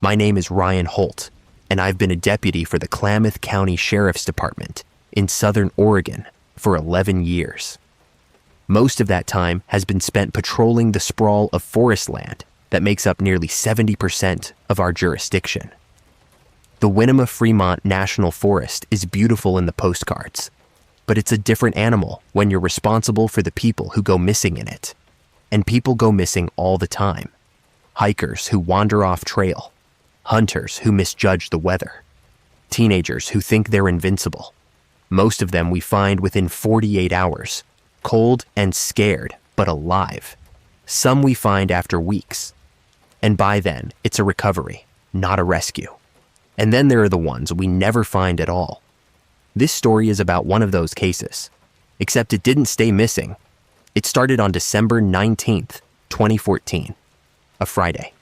My name is Ryan Holt, and I've been a deputy for the Klamath County Sheriff's Department in Southern Oregon for 11 years. Most of that time has been spent patrolling the sprawl of forest land that makes up nearly 70% of our jurisdiction. The Winema-Fremont National Forest is beautiful in the postcards, but it's a different animal when you're responsible for the people who go missing in it. And people go missing all the time. Hikers who wander off trail, hunters who misjudge the weather, teenagers who think they're invincible. Most of them we find within 48 hours, cold and scared, but alive. Some we find after weeks. And by then, it's a recovery, not a rescue. And then there are the ones we never find at all. This story is about one of those cases, except it didn't stay missing. It started on December 19th, 2014, a Friday.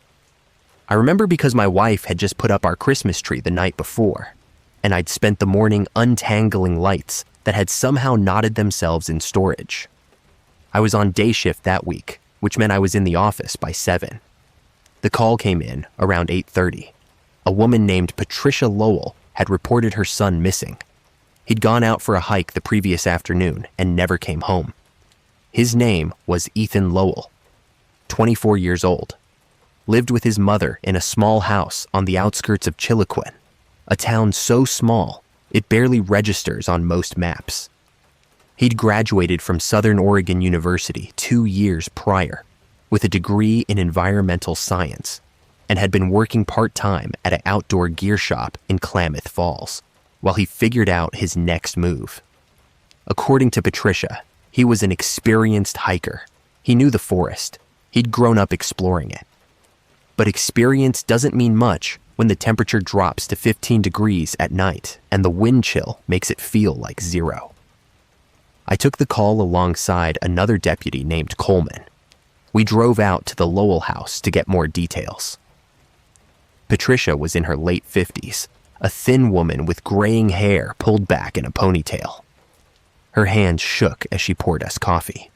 I remember because my wife had just put up our Christmas tree the night before, and I'd spent the morning untangling lights that had somehow knotted themselves in storage. I was on day shift that week, which meant I was in the office by 7. The call came in around 8:30. A woman named Patricia Lowell had reported her son missing. He'd gone out for a hike the previous afternoon and never came home. His name was Ethan Lowell, 24 years old, lived with his mother in a small house on the outskirts of Chiloquin, a town so small it barely registers on most maps. He'd graduated from Southern Oregon University 2 years prior with a degree in environmental science and had been working part-time at an outdoor gear shop in Klamath Falls while he figured out his next move. According to Patricia, he was an experienced hiker. He knew the forest. He'd grown up exploring it. But experience doesn't mean much when the temperature drops to 15 degrees at night and the wind chill makes it feel like 0. I took the call alongside another deputy named Coleman. We drove out to the Lowell house to get more details. Patricia was in her late 50s, a thin woman with graying hair pulled back in a ponytail. Her hands shook as she poured us coffee.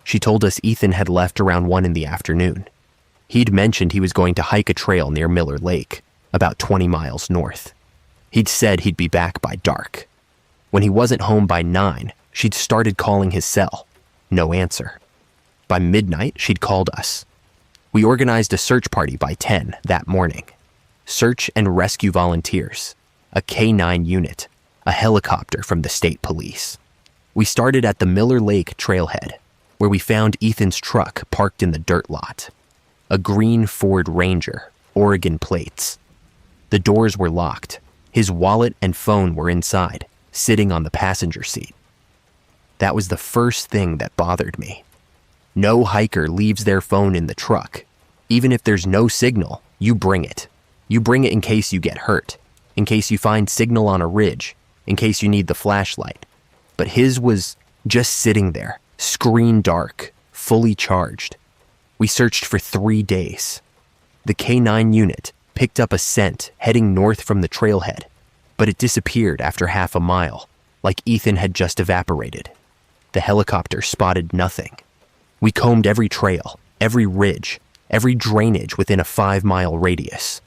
She told us Ethan had left around 1 in the afternoon. He'd mentioned he was going to hike a trail near Miller Lake, about 20 miles north. He'd said he'd be back by dark. When he wasn't home by 9, she'd started calling his cell. No answer. By midnight, she'd called us. We organized a search party by 10 that morning. Search and rescue volunteers, a K-9 unit, a helicopter from the state police. We started at the Miller Lake trailhead, where we found Ethan's truck parked in the dirt lot. A green Ford Ranger, Oregon plates. The doors were locked. His wallet and phone were inside, sitting on the passenger seat. That was the first thing that bothered me. No hiker leaves their phone in the truck. Even if there's no signal, you bring it. You bring it in case you get hurt, in case you find signal on a ridge, in case you need the flashlight. But his was just sitting there, screen dark, fully charged. We searched for 3 days. The K-9 unit picked up a scent heading north from the trailhead, but it disappeared after half a mile, like Ethan had just evaporated. The helicopter spotted nothing. We combed every trail, every ridge, every drainage within a 5-mile radius.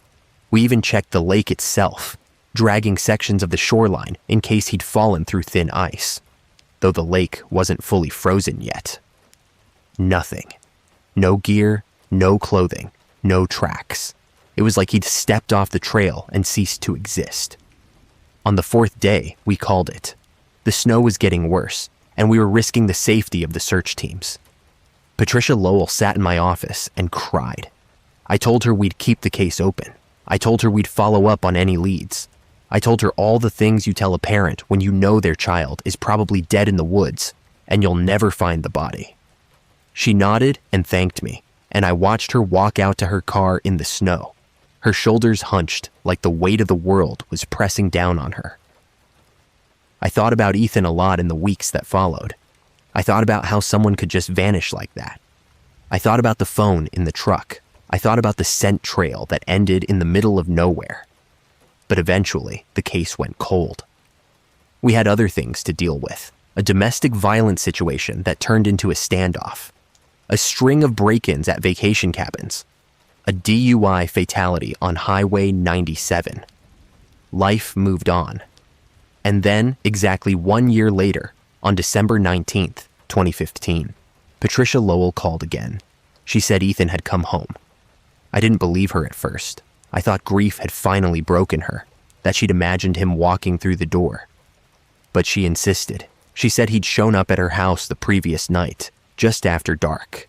We even checked the lake itself, dragging sections of the shoreline in case he'd fallen through thin ice, though the lake wasn't fully frozen yet. Nothing. No gear, no clothing, no tracks. It was like he'd stepped off the trail and ceased to exist. On the 4th day, we called it. The snow was getting worse, and we were risking the safety of the search teams. Patricia Lowell sat in my office and cried. I told her we'd keep the case open. I told her we'd follow up on any leads. I told her all the things you tell a parent when you know their child is probably dead in the woods and you'll never find the body. She nodded and thanked me, and I watched her walk out to her car in the snow, her shoulders hunched like the weight of the world was pressing down on her. I thought about Ethan a lot in the weeks that followed. I thought about how someone could just vanish like that. I thought about the phone in the truck. I thought about the scent trail that ended in the middle of nowhere. But eventually, the case went cold. We had other things to deal with, a domestic violence situation that turned into a standoff, a string of break-ins at vacation cabins, A DUI fatality on Highway 97. Life moved on. And then, exactly 1 year later, on December 19th, 2015, Patricia Lowell called again. She said Ethan had come home. I didn't believe her at first. I thought grief had finally broken her, that she'd imagined him walking through the door. But she insisted. She said he'd shown up at her house the previous night, just after dark.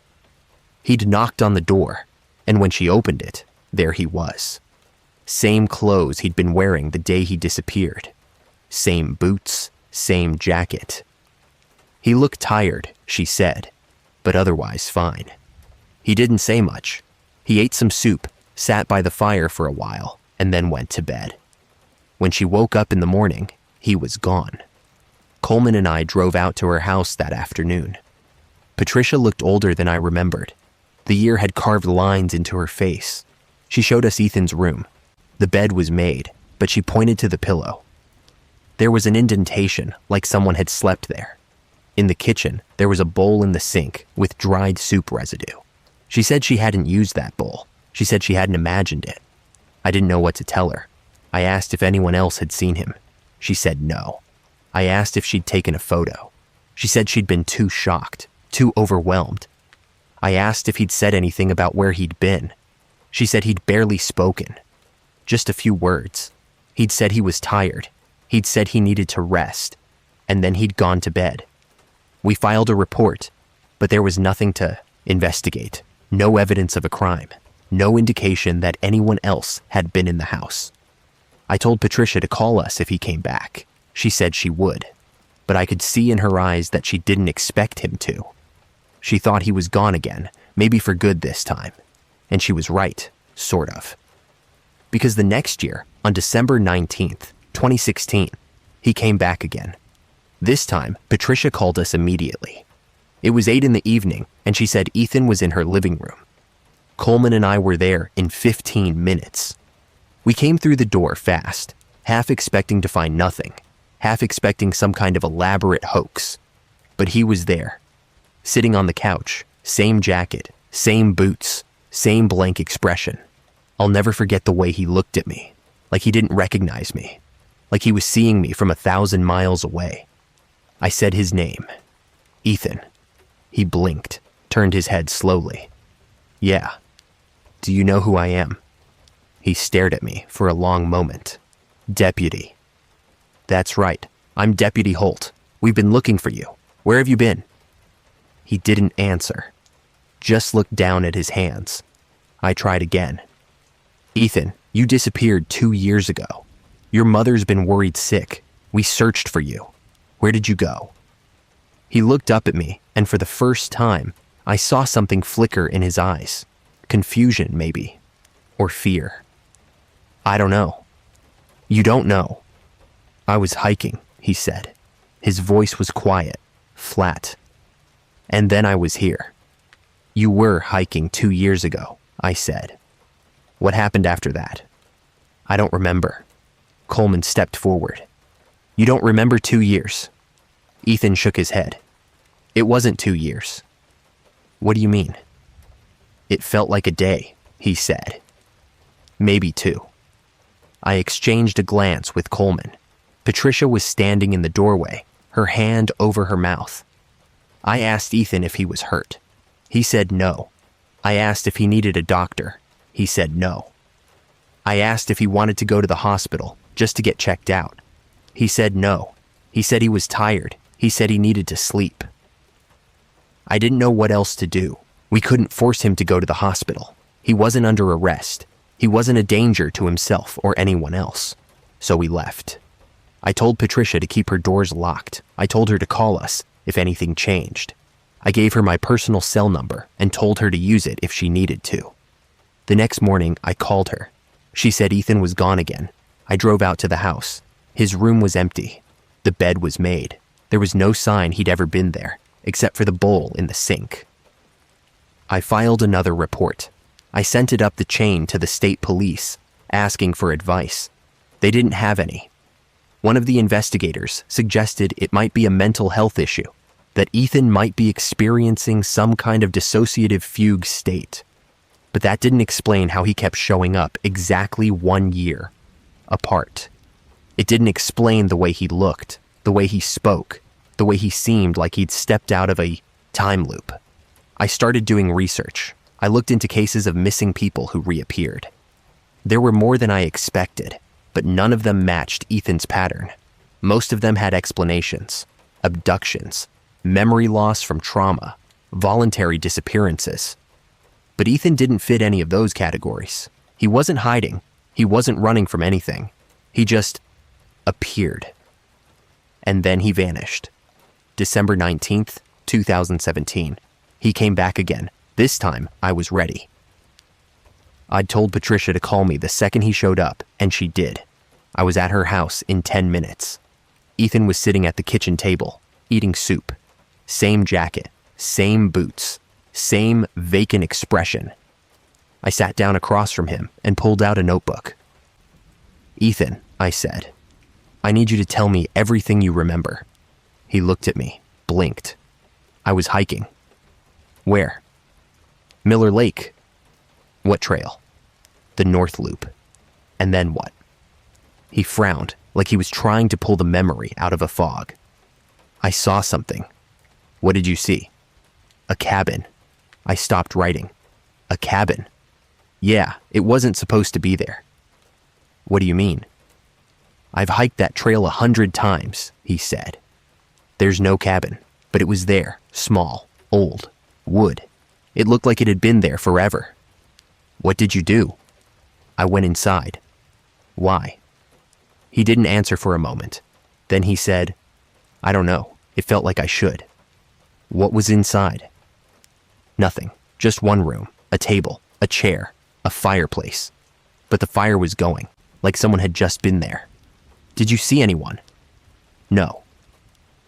He'd knocked on the door, and when she opened it, there he was. Same clothes he'd been wearing the day he disappeared. Same boots, same jacket. He looked tired, she said, but otherwise fine. He didn't say much. He ate some soup, sat by the fire for a while, and then went to bed. When she woke up in the morning, he was gone. Coleman and I drove out to her house that afternoon. Patricia looked older than I remembered. The year had carved lines into her face. She showed us Ethan's room. The bed was made, but she pointed to the pillow. There was an indentation, like someone had slept there. In the kitchen, there was a bowl in the sink with dried soup residue. She said she hadn't used that bowl. She said she hadn't imagined it. I didn't know what to tell her. I asked if anyone else had seen him. She said no. I asked if she'd taken a photo. She said she'd been too shocked, too overwhelmed. I asked if he'd said anything about where he'd been. She said he'd barely spoken. Just a few words. He'd said he was tired. He'd said he needed to rest. And then he'd gone to bed. We filed a report, but there was nothing to investigate. No evidence of a crime. No indication that anyone else had been in the house. I told Patricia to call us if he came back. She said she would, but I could see in her eyes that she didn't expect him to. She thought he was gone again, maybe for good this time. And she was right, sort of. Because the next year, on December 19th, 2016, he came back again. This time, Patricia called us immediately. It was 8 in the evening, and she said Ethan was in her living room. Coleman and I were there in 15 minutes. We came through the door fast, half expecting to find nothing, half expecting some kind of elaborate hoax. But he was there, sitting on the couch, same jacket, same boots, same blank expression. I'll never forget the way he looked at me, like he didn't recognize me, like he was seeing me from 1,000 miles away. I said his name, Ethan. He blinked, turned his head slowly. Yeah. Do you know who I am? He stared at me for a long moment. Deputy. That's right. I'm Deputy Holt. We've been looking for you. Where have you been? He didn't answer. Just looked down at his hands. I tried again. Ethan, you disappeared 2 years ago. Your mother's been worried sick. We searched for you. Where did you go? He looked up at me, and for the first time, I saw something flicker in his eyes. Confusion, maybe. Or fear. I don't know. You don't know. I was hiking, he said. His voice was quiet, flat. And then I was here. You were hiking 2 years ago, I said. What happened after that? I don't remember. Coleman stepped forward. You don't remember 2 years? Ethan shook his head. It wasn't 2 years. What do you mean? It felt like a day, he said. Maybe 2. I exchanged a glance with Coleman. Patricia was standing in the doorway, her hand over her mouth. I asked Ethan if he was hurt. He said no. I asked if he needed a doctor. He said no. I asked if he wanted to go to the hospital just to get checked out. He said no. He said he was tired. He said he needed to sleep. I didn't know what else to do. We couldn't force him to go to the hospital. He wasn't under arrest. He wasn't a danger to himself or anyone else. So we left. I told Patricia to keep her doors locked. I told her to call us if anything changed. I gave her my personal cell number and told her to use it if she needed to. The next morning, I called her. She said Ethan was gone again. I drove out to the house. His room was empty. The bed was made. There was no sign he'd ever been there, except for the bowl in the sink. I filed another report. I sent it up the chain to the state police, asking for advice. They didn't have any. One of the investigators suggested it might be a mental health issue, that Ethan might be experiencing some kind of dissociative fugue state. But that didn't explain how he kept showing up exactly 1 year apart. It didn't explain the way he looked, the way he spoke, the way he seemed like he'd stepped out of a time loop. I started doing research. I looked into cases of missing people who reappeared. There were more than I expected, but none of them matched Ethan's pattern. Most of them had explanations: abductions, memory loss from trauma, voluntary disappearances. But Ethan didn't fit any of those categories. He wasn't hiding. He wasn't running from anything. He just appeared. And then he vanished. December 19th, 2017. He came back again. This time, I was ready. I'd told Patricia to call me the second he showed up, and she did. I was at her house in 10 minutes. Ethan was sitting at the kitchen table, eating soup. Same jacket, same boots, same vacant expression. I sat down across from him and pulled out a notebook. "Ethan," I said, "I need you to tell me everything you remember." He looked at me, blinked. "I was hiking." "Where?" "Miller Lake." "What trail?" "The North Loop." "And then what?" He frowned, like he was trying to pull the memory out of a fog. "I saw something." "What did you see?" "A cabin." I stopped writing. "A cabin?" "Yeah, it wasn't supposed to be there." "What do you mean?" "I've hiked that trail 100 times, he said. There's no cabin, but it was there, small, old, wood. It looked like it had been there forever." "What did you do?" "I went inside." "Why?" He didn't answer for a moment. Then he said, "I don't know. It felt like I should." "What was inside?" "Nothing. Just one room, a table, a chair, a fireplace. But the fire was going, like someone had just been there." "Did you see anyone?" "No."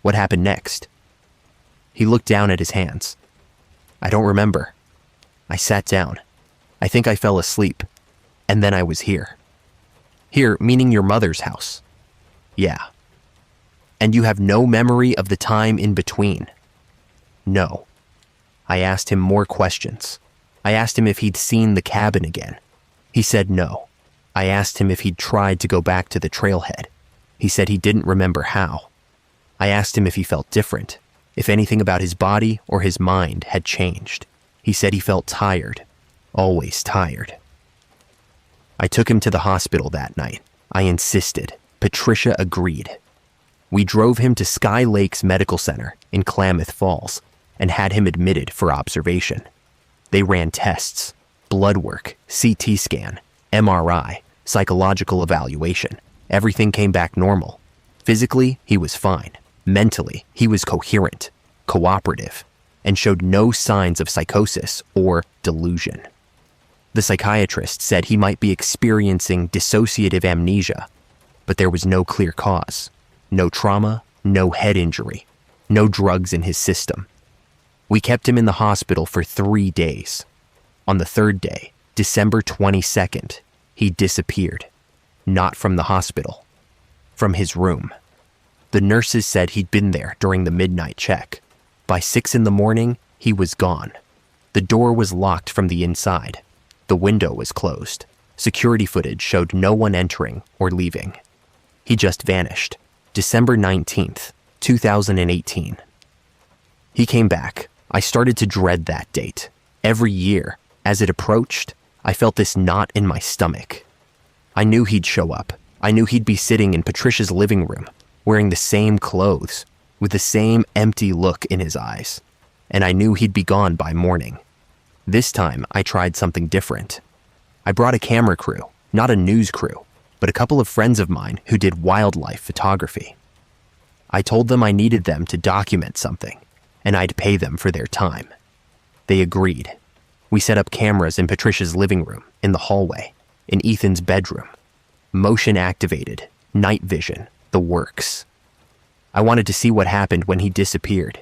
"What happened next?" He looked down at his hands. "I don't remember." I sat down. I think I fell asleep. And then I was here. "Here, meaning your mother's house?" "Yeah." "And you have no memory of the time in between?" "No." I asked him more questions. I asked him if he'd seen the cabin again. He said no. I asked him if he'd tried to go back to the trailhead. He said he didn't remember how. I asked him if he felt different, if anything about his body or his mind had changed. He said he felt tired, always tired. I took him to the hospital that night. I insisted. Patricia agreed. We drove him to Sky Lakes Medical Center in Klamath Falls and had him admitted for observation. They ran tests, blood work, CT scan, MRI, psychological evaluation. Everything came back normal. Physically, he was fine. Mentally, he was coherent, cooperative, and showed no signs of psychosis or delusion. The psychiatrist said he might be experiencing dissociative amnesia, but there was no clear cause. No trauma, no head injury, no drugs in his system. We kept him in the hospital for 3 days. On the third day, December 22nd, he disappeared. Not from the hospital, from his room. The nurses said he'd been there during the midnight check. By 6 a.m, he was gone. The door was locked from the inside. The window was closed. Security footage showed no one entering or leaving. He just vanished. December 19th, 2018. He came back. I started to dread that date. Every year, as it approached, I felt this knot in my stomach. I knew he'd show up. I knew he'd be sitting in Patricia's living room, wearing the same clothes, with the same empty look in his eyes. And I knew he'd be gone by morning. This time, I tried something different. I brought a camera crew, not a news crew, but a couple of friends of mine who did wildlife photography. I told them I needed them to document something, and I'd pay them for their time. They agreed. We set up cameras in Patricia's living room, in the hallway, in Ethan's bedroom. Motion activated, night vision, the works. I wanted to see what happened when he disappeared.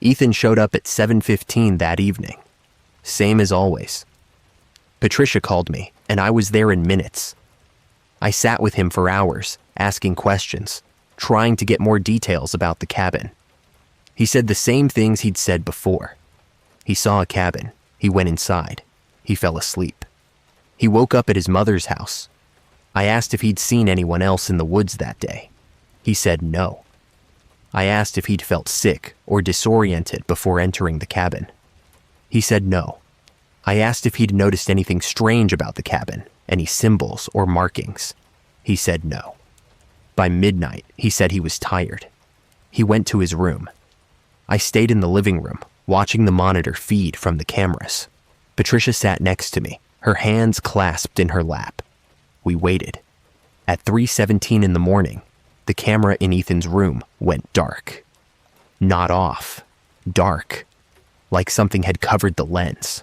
Ethan showed up at 7:15 that evening. Same as always. Patricia called me, and I was there in minutes. I sat with him for hours, asking questions, trying to get more details about the cabin. He said the same things he'd said before. He saw a cabin. He went inside. He fell asleep. He woke up at his mother's house. I asked if he'd seen anyone else in the woods that day. He said no. I asked if he'd felt sick or disoriented before entering the cabin. He said no. I asked if he'd noticed anything strange about the cabin, any symbols or markings. He said no. By midnight, he said he was tired. He went to his room. I stayed in the living room, watching the monitor feed from the cameras. Patricia sat next to me, her hands clasped in her lap. We waited. At 3:17 in the morning, the camera in Ethan's room went dark. Not off. Dark. Like something had covered the lens.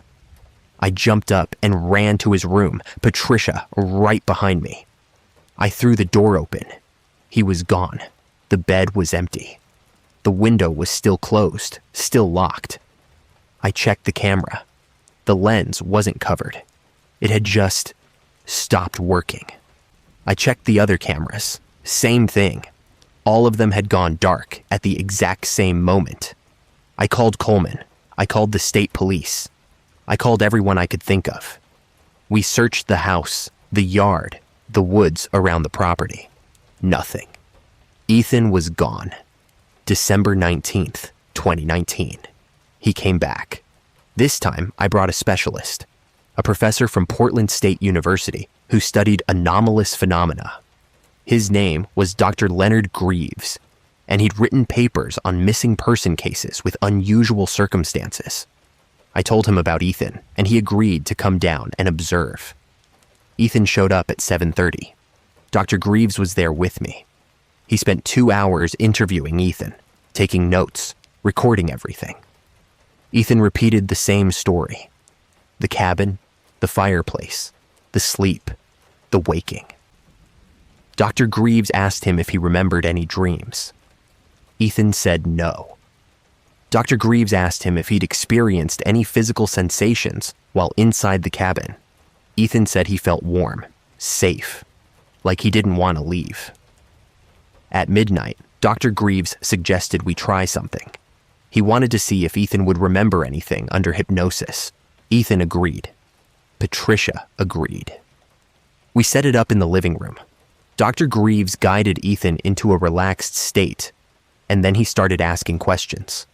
I jumped up and ran to his room, Patricia right behind me. I threw the door open. He was gone. The bed was empty. The window was still closed, still locked. I checked the camera. The lens wasn't covered. It had just stopped working. I checked the other cameras. Same thing. All of them had gone dark at the exact same moment. I called Coleman. I called the state police. I called everyone I could think of. We searched the house, the yard, the woods around the property. Nothing. Ethan was gone. December 19th, 2019. He came back. This time, I brought a specialist, a professor from Portland State University who studied anomalous phenomena. His name was Dr. Leonard Greaves, and he'd written papers on missing person cases with unusual circumstances. I told him about Ethan, and he agreed to come down and observe. Ethan showed up at 7:30. Dr. Greaves was there with me. He spent 2 hours interviewing Ethan, taking notes, recording everything. Ethan repeated the same story. The cabin, the fireplace, the sleep, the waking. Dr. Greaves asked him if he remembered any dreams. Ethan said no. Dr. Greaves asked him if he'd experienced any physical sensations while inside the cabin. Ethan said he felt warm, safe, like he didn't want to leave. At midnight, Dr. Greaves suggested we try something. He wanted to see if Ethan would remember anything under hypnosis. Ethan agreed. Patricia agreed. We set it up in the living room. Dr. Greaves guided Ethan into a relaxed state, and then he started asking questions.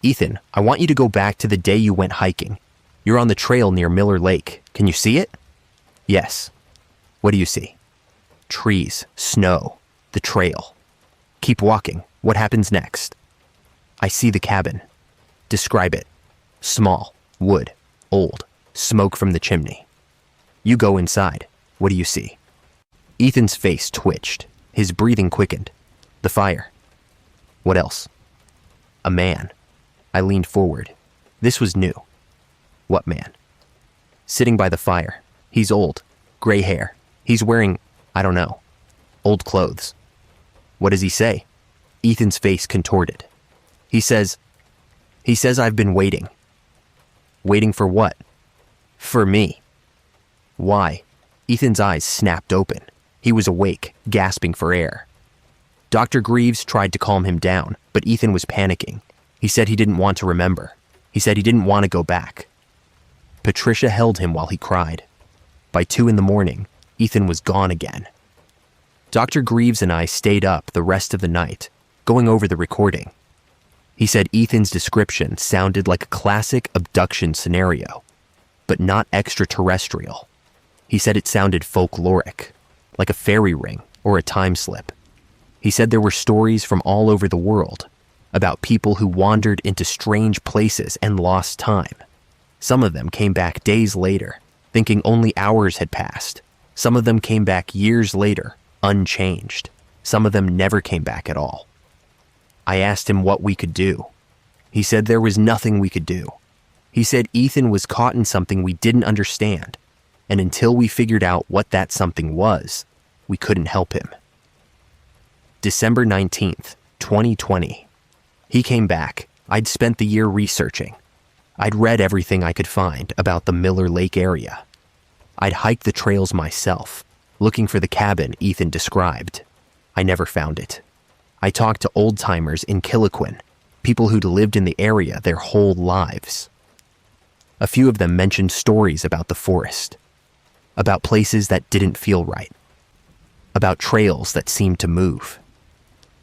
Ethan, I want you to go back to the day you went hiking. You're on the trail near Miller Lake. Can you see it? Yes. What do you see? Trees, snow, the trail. Keep walking. What happens next? I see the cabin. Describe it. Small, wood, old, smoke from the chimney. You go inside. What do you see? Ethan's face twitched. His breathing quickened. The fire. What else? A man. I leaned forward. This was new. What man? Sitting by the fire. He's old. Gray hair. He's wearing, I don't know, old clothes. What does he say? Ethan's face contorted. He says I've been waiting. Waiting for what? For me. Why? Ethan's eyes snapped open. He was awake, gasping for air. Dr. Greaves tried to calm him down, but Ethan was panicking. He said he didn't want to remember. He said he didn't want to go back. Patricia held him while he cried. By 2 a.m, Ethan was gone again. Dr. Greaves and I stayed up the rest of the night, going over the recording. He said Ethan's description sounded like a classic abduction scenario, but not extraterrestrial. He said it sounded folkloric, like a fairy ring or a time slip. He said there were stories from all over the world about people who wandered into strange places and lost time. Some of them came back days later, thinking only hours had passed. Some of them came back years later, unchanged. Some of them never came back at all. I asked him what we could do. He said there was nothing we could do. He said Ethan was caught in something we didn't understand, and until we figured out what that something was, we couldn't help him. December 19th, 2020. He came back. I'd spent the year researching. I'd read everything I could find about the Miller Lake area. I'd hiked the trails myself, looking for the cabin Ethan described. I never found it. I talked to old-timers in Killaquin, people who'd lived in the area their whole lives. A few of them mentioned stories about the forest, about places that didn't feel right, about trails that seemed to move,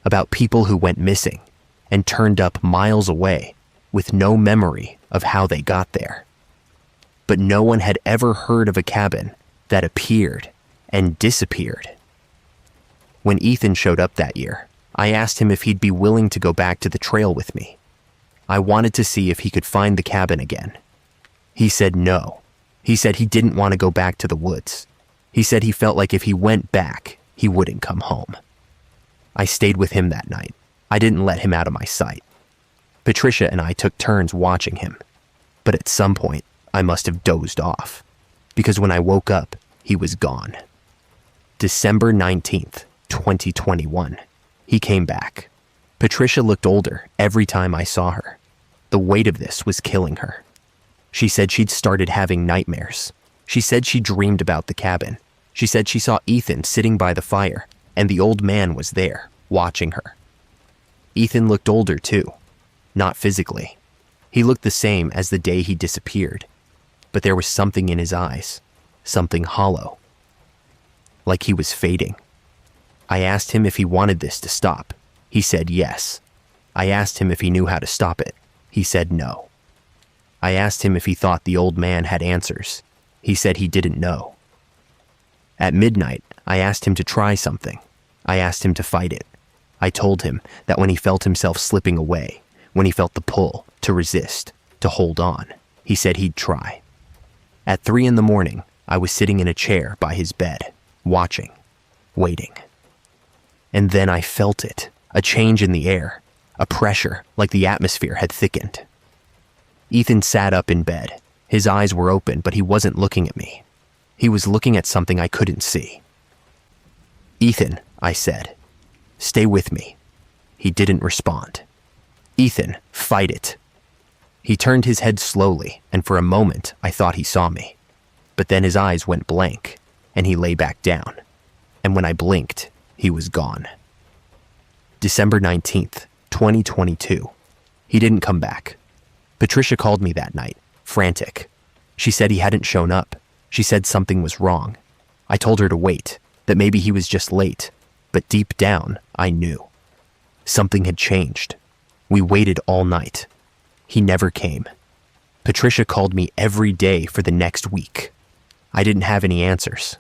about people who went missing and turned up miles away with no memory of how they got there. But no one had ever heard of a cabin that appeared and disappeared. When Ethan showed up that year, I asked him if he'd be willing to go back to the trail with me. I wanted to see if he could find the cabin again. He said no. He said he didn't want to go back to the woods. He said he felt like if he went back, he wouldn't come home. I stayed with him that night. I didn't let him out of my sight. Patricia and I took turns watching him, but at some point, I must have dozed off, because when I woke up, he was gone. December 19th, 2021. He came back. Patricia looked older every time I saw her. The weight of this was killing her. She said she'd started having nightmares. She said she dreamed about the cabin. She said she saw Ethan sitting by the fire, and the old man was there, watching her. Ethan looked older too. Not physically. He looked the same as the day he disappeared, but there was something in his eyes, something hollow, like he was fading. I asked him if he wanted this to stop. He said yes. I asked him if he knew how to stop it. He said no. I asked him if he thought the old man had answers. He said he didn't know. At midnight, I asked him to try something. I asked him to fight it. I told him that when he felt himself slipping away, when he felt the pull, to resist, to hold on, he said he'd try. At 3 a.m, I was sitting in a chair by his bed, watching, waiting. And then I felt it, a change in the air, a pressure like the atmosphere had thickened. Ethan sat up in bed. His eyes were open, but he wasn't looking at me. He was looking at something I couldn't see. "Ethan," I said, "stay with me." He didn't respond. "Ethan, fight it." He turned his head slowly, and for a moment I thought he saw me. But then his eyes went blank, and he lay back down. And when I blinked, he was gone. December 19th, 2022. He didn't come back. Patricia called me that night, frantic. She said he hadn't shown up. She said something was wrong. I told her to wait, that maybe he was just late, but deep down, I knew. Something had changed. We waited all night. He never came. Patricia called me every day for the next week. I didn't have any answers.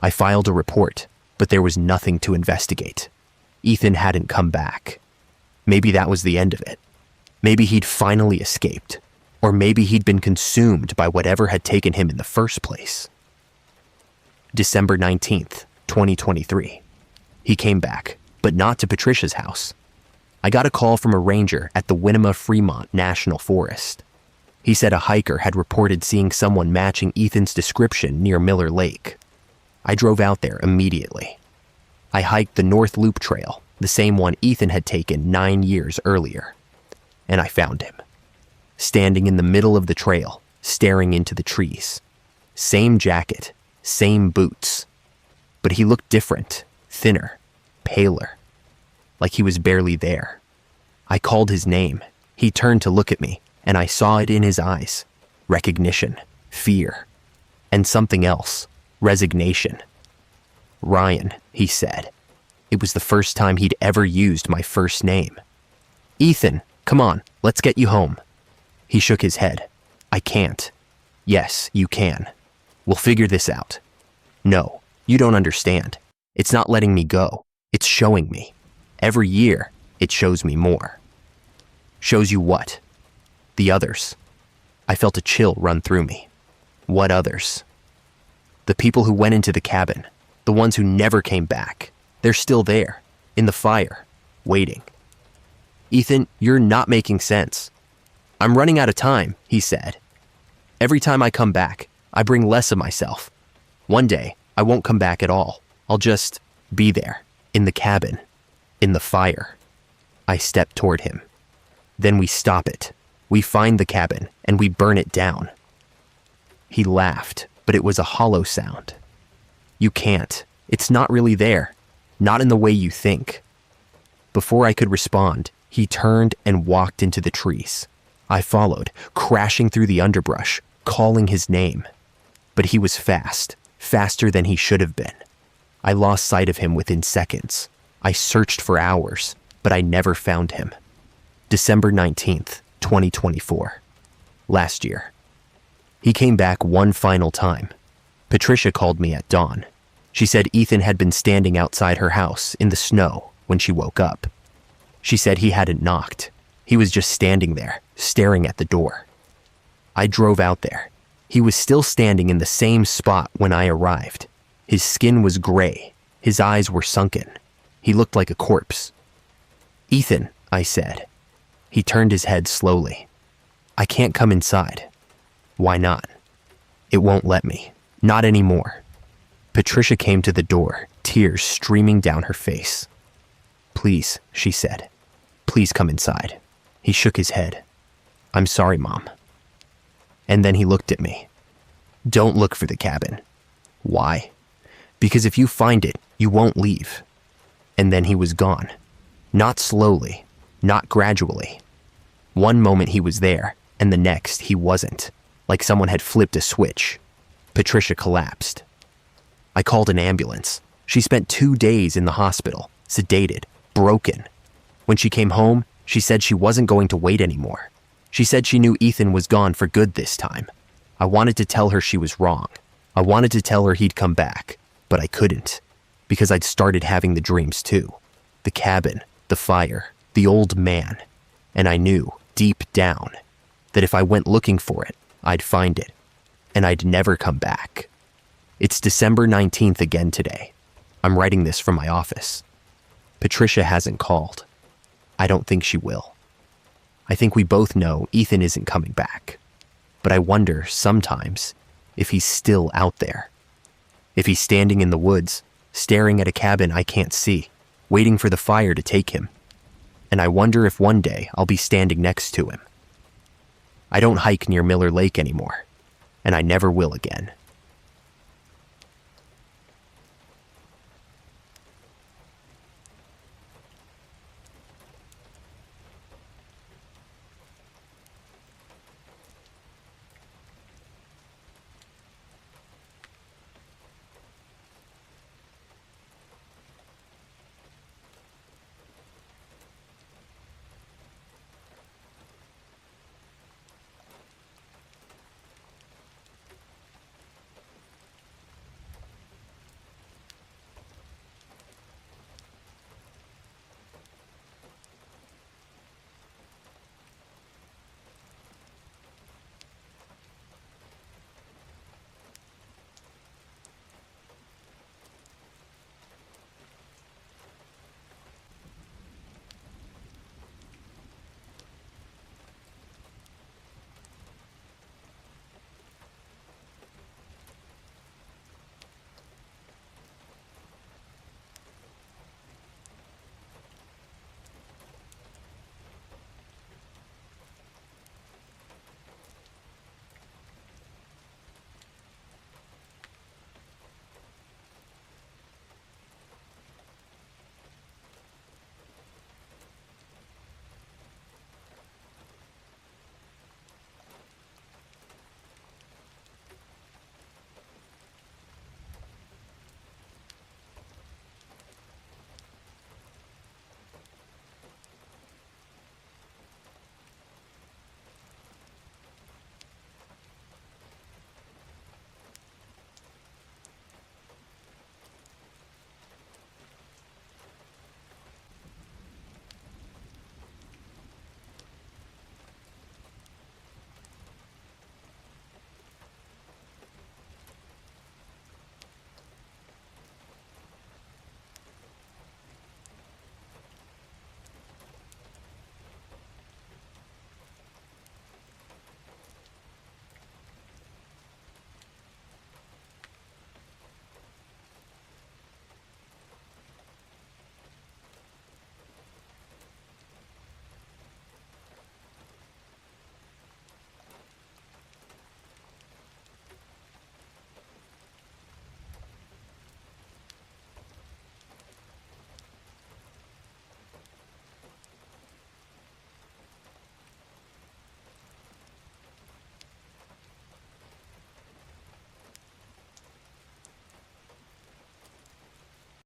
I filed a report, but there was nothing to investigate. Ethan hadn't come back. Maybe that was the end of it. Maybe he'd finally escaped, or maybe he'd been consumed by whatever had taken him in the first place. December 19th, 2023. He came back, but not to Patricia's house. I got a call from a ranger at the Winema-Fremont National Forest. He said a hiker had reported seeing someone matching Ethan's description near Miller Lake. I drove out there immediately. I hiked the North Loop Trail, the same one Ethan had taken 9 years earlier. And I found him. Standing in the middle of the trail, staring into the trees. Same jacket, same boots. But he looked different, thinner, paler. Like he was barely there. I called his name. He turned to look at me, and I saw it in his eyes. Recognition, fear, and something else, resignation. "Ryan," he said. It was the first time he'd ever used my first name. "Ethan, come on, let's get you home." He shook his head. "I can't." "Yes, you can. We'll figure this out." "No, you don't understand. It's not letting me go. It's showing me. Every year, it shows me more." "Shows you what?" "The others." I felt a chill run through me. What others? The people who went into the cabin, the ones who never came back. They're still there, in the fire, waiting. "Ethan, you're not making sense." "I'm running out of time," he said. "Every time I come back, I bring less of myself. One day, I won't come back at all. I'll just be there, in the cabin, in the fire." I step toward him. "Then we stop it. We find the cabin, and we burn it down." He laughed, but it was a hollow sound. "You can't. It's not really there. Not in the way you think." Before I could respond, he turned and walked into the trees. I followed, crashing through the underbrush, calling his name. But he was fast, faster than he should have been. I lost sight of him within seconds. I searched for hours, but I never found him. December 19th, 2024. Last year. He came back one final time. Patricia called me at dawn. She said Ethan had been standing outside her house in the snow when she woke up. She said he hadn't knocked. He was just standing there, staring at the door. I drove out there. He was still standing in the same spot when I arrived. His skin was gray. His eyes were sunken. He looked like a corpse. "Ethan," I said. He turned his head slowly. "I can't come inside." "Why not?" "It won't let me. Not anymore." Patricia came to the door, tears streaming down her face. "Please," she said. "Please come inside." He shook his head. "I'm sorry, Mom." And then he looked at me. "Don't look for the cabin." "Why?" "Because if you find it, you won't leave." And then he was gone. Not slowly, not gradually. One moment he was there, and the next he wasn't, like someone had flipped a switch. Patricia collapsed. I called an ambulance. She spent 2 days in the hospital, sedated, broken. When she came home, she said she wasn't going to wait anymore. She said she knew Ethan was gone for good this time. I wanted to tell her she was wrong. I wanted to tell her he'd come back, but I couldn't, because I'd started having the dreams too. The cabin, the fire, the old man. And I knew, deep down, that if I went looking for it, I'd find it, and I'd never come back. It's December 19th again today. I'm writing this from my office. Patricia hasn't called. I don't think she will. I think we both know Ethan isn't coming back. But I wonder, sometimes, if he's still out there. If he's standing in the woods, staring at a cabin I can't see, waiting for the fire to take him. And I wonder if one day I'll be standing next to him. I don't hike near Miller Lake anymore, and I never will again.